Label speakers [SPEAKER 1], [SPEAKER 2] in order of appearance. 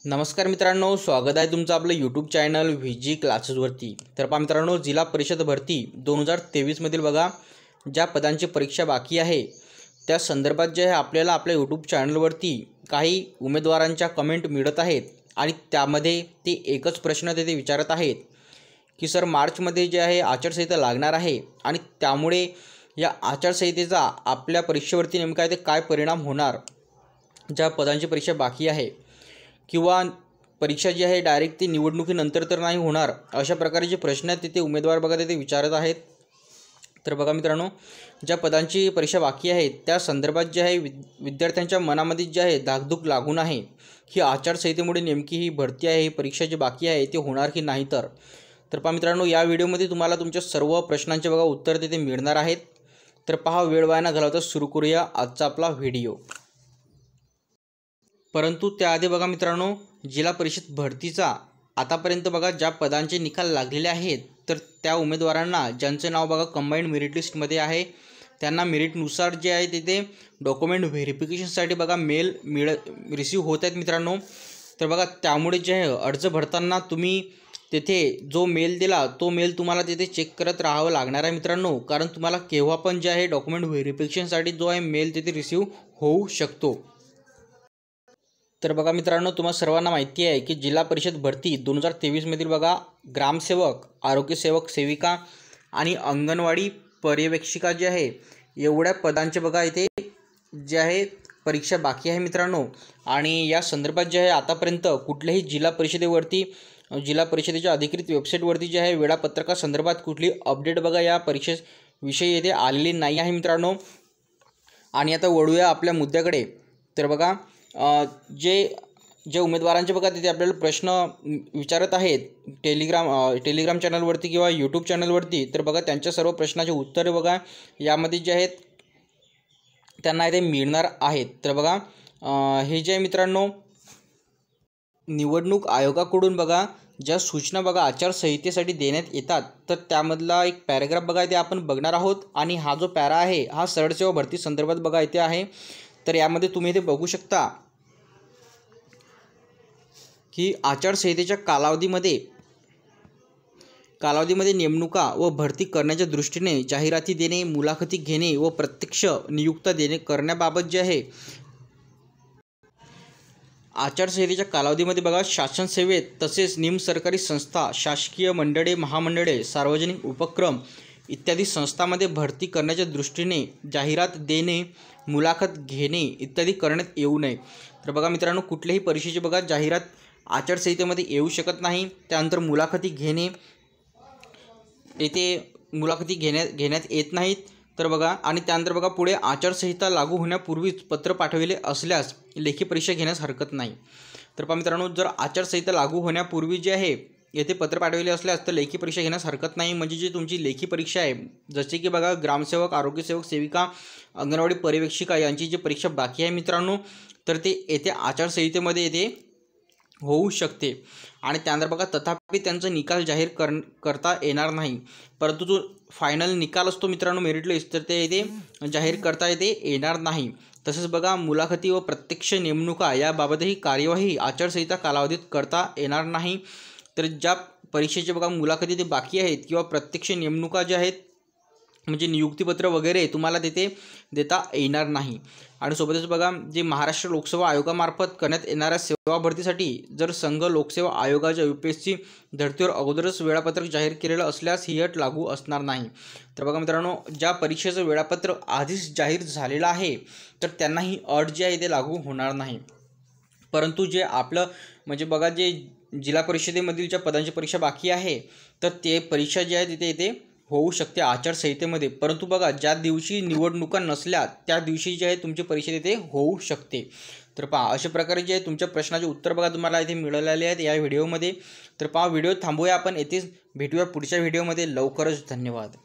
[SPEAKER 1] नमस्कार मित्रांनो, स्वागत आहे तुमचं आपलं यूट्यूब चॅनल व्हीजी क्लासेसवरती। तर पहा मित्रांनो, जिल्हा परिषद भरती 2023 मधील बघा ज्या पदांची परीक्षा बाकी आहे त्या संदर्भात जे आहे आपल्याला आपल्या यूट्यूब चॅनलवरती काही उमेदवारांच्या कमेंट मिळत आहेत आणि त्यामध्ये ते एकच प्रश्न ते विचारत आहेत की सर मार्चमध्ये जे आहे आचारसंहिता लागणार आहे आणि त्यामुळे या आचारसंहितेचा आपल्या परीक्षेवरती नेमका ते काय परिणाम होणार, ज्या पदांची परीक्षा बाकी आहे किंवा परीक्षा जी आहे डायरेक्ट ती निवडणुकीनंतर तर नाही होणार, अशा प्रकारचे प्रश्न तिथे उमेदवार बघा ते विचारत आहेत। तर बघा मित्रांनो, ज्या पदांची परीक्षा बाकी आहे त्या संदर्भात जे आहे विद्यार्थ्यांच्या मनामध्ये जे आहे धाकधूक लागून आहे की आचारसंहितेमुळे नेमकी ही भरती आहे, ही परीक्षा जी बाकी आहे ती होणार की नाही। तर पहा मित्रांनो, या व्हिडिओमध्ये तुम्हाला तुमच्या सर्व प्रश्नांचे बघा उत्तर तिथे मिळणार आहेत। तर पहा, वेळ वाया न घालवता सुरू करूया आजचा आपला व्हिडिओ। परंतु त्याआधी बघा मित्रांनो, जिल्हा परिषद भरतीचा आतापर्यंत बघा ज्या पदांचे निकाल लागलेले आहेत तर त्या उमेदवारांना ज्यांचे नाव बघा कंबाईंड मेरिट लिस्टमध्ये आहे त्यांना मेरिटनुसार जे आहे तिथे डॉक्युमेंट व्हेरिफिकेशनसाठी बघा मेल रिसीव्ह होत आहेत मित्रांनो। तर बघा त्यामुळे जे आहे अर्ज भरताना तुम्ही तिथे जो मेल दिला तो मेल तुम्हाला तिथे चेक करत राहावं लागणार आहे मित्रांनो, कारण तुम्हाला केव्हा पण जे आहे डॉक्युमेंट व्हेरिफिकेशनसाठी जो आहे मेल तिथे रिसीव्ह होऊ शकतो। तर बघा मित्रांनो, तुम्हाला सर्वांना माहिती आहे की जिल्हा परिषद भरती 2023 मधील बघा ग्रामसेवक, आरोग्यसेवक, सेविका आणि अंगणवाडी पर्यवेक्षिका जे आहे एवढ्या पदांचे बघा इथे जे आहे परीक्षा बाकी आहे मित्रांनो। आणि या संदर्भात जे आहे आतापर्यंत कुठल्याही जिल्हा परिषदेच्या अधिकृत वेबसाईटवरती जे आहे वेळापत्रकासंदर्भात कुठली अपडेट बघा या परीक्षेविषयी येथे आलेली नाही आहे मित्रांनो। आणि आता वळूया आपल्या मुद्द्याकडे। तर बघा जे उमेदवारांचे बघा तिथे आपल्याला प्रश्न विचारत आहेत टेलिग्राम चॅनलवरती किंवा यूट्यूब चॅनलवरती, तर बघा त्यांच्या सर्व प्रश्नाचे उत्तरे बघा यामध्ये जे आहेत त्यांना इथे मिळणार आहेत। तर बघा हे जे आहे मित्रांनो, निवडणूक आयोगाकडून बघा ज्या सूचना बघा आचारसंहितेसाठी देण्यात येतात तर त्यामधला एक पॅराग्राफ बघा इथे आपण बघणार आहोत। आणि हा जो पॅरा आहे हा सरळ सेवा भरती संदर्भात बघा इथे आहे। तर यामध्ये तुम्ही इथे बघू शकता की आचारसंहितेच्या कालावधीमध्ये नेमणुका व भरती करण्याच्या दृष्टीने जाहिराती देणे, मुलाखती घेणे व प्रत्यक्ष नियुक्त्या देणे करण्याबाबत जे आहे आचारसंहितेच्या कालावधीमध्ये बघा शासन सेवेत तसेच निमसरकारी संस्था, शासकीय मंडळे, महामंडळे, सार्वजनिक उपक्रम इत्यादी संस्थांमध्ये भरती करण्याच्या दृष्टीने जाहिरात देणे, मुलाखत घेणे इत्यादी करण्यात येऊ नये। तर बघा मित्रांनो, कुठल्याही परीक्षेची बघा जाहिरात आचारसंहितेमध्ये येऊ शकत नाही। त्यानंतर मुलाखती घेणे येथे मुलाखती घेण्यात येत नाहीत। तर बघा आणि त्यानंतर बघा पुढे आचारसंहिता लागू होण्यापूर्वीच पत्र पाठविले असल्यास लेखी परीक्षा घेण्यास हरकत नाही। तर पहा मित्रांनो, जर आचारसंहिता लागू होण्यापूर्वी जे आहे येथे पत्र पाठविले असल्यास तर लेखी परीक्षा घेण्यास हरकत नाही। म्हणजे जी तुमची लेखी परीक्षा आहे जसे की बघा ग्रामसेवक, आरोग्यसेवक, सेविका, अंगणवाडी पर्यवेक्षिका यांची जी परीक्षा बाकी आहे मित्रांनो तर ते येथे आचारसंहितेमध्ये येथे होऊ शकते। आणि त्यानंतर बघा तथापि त्यांचा निकाल जाहीर करता येणार नाही, परंतु जो फायनल निकाल असतो मित्रांनो मेरिट लिस्ट तर ते इथे जाहीर करता येणार नाही। तसेच बघा मुलाखती व प्रत्यक्ष नेमणुका याबाबतही कार्यवाही आचारसंहिता कालावधीत करता येणार नाही। तर ज्या परीक्षेचे बघा मुलाखती ते बाकी आहेत किंवा प्रत्यक्ष नेमणुका ज्या आहेत म्हणजे नियुक्तीपत्र वगैरे तुम्हाला तिथे देता येणार नाही। आणि सोबतच बघा जे महाराष्ट्र लोकसेवा आयोगामार्फत करण्यात येणाऱ्या सेवा भरतीसाठी जर संघ लोकसेवा आयोगाच्या UPSC धर्तीवर अगोदरच वेळापत्रक जाहीर केलेलं असल्यास ही अट लागू असणार नाही। तर बघा मित्रांनो, ज्या परीक्षेचं वेळापत्रक आधीच जाहीर झालेलं आहे तर त्यांना ही अट जी आहे ते लागू होणार नाही। परंतु जे आपलं म्हणजे बघा जे जिल्हा परिषदेमधील ज्या पदांची परीक्षा बाकी आहे तर ते परीक्षा जी आहे तिथे येते होऊ शकते आचारसंहितेमध्ये, परंतु बघा ज्या दिवशी निवडणुका नसल्या त्या दिवशी जे आहे तुमची परीक्षा तिथे होऊ शकते। तर पहा अशा प्रकारे जे आहे तुमच्या प्रश्नाचे उत्तर बघा तुम्हाला इथे मिळालेले आहेत या व्हिडिओमध्ये। तर पहा व्हिडिओ थांबूया आपण, येथेच भेटूया पुढच्या व्हिडिओमध्ये लवकरच। धन्यवाद।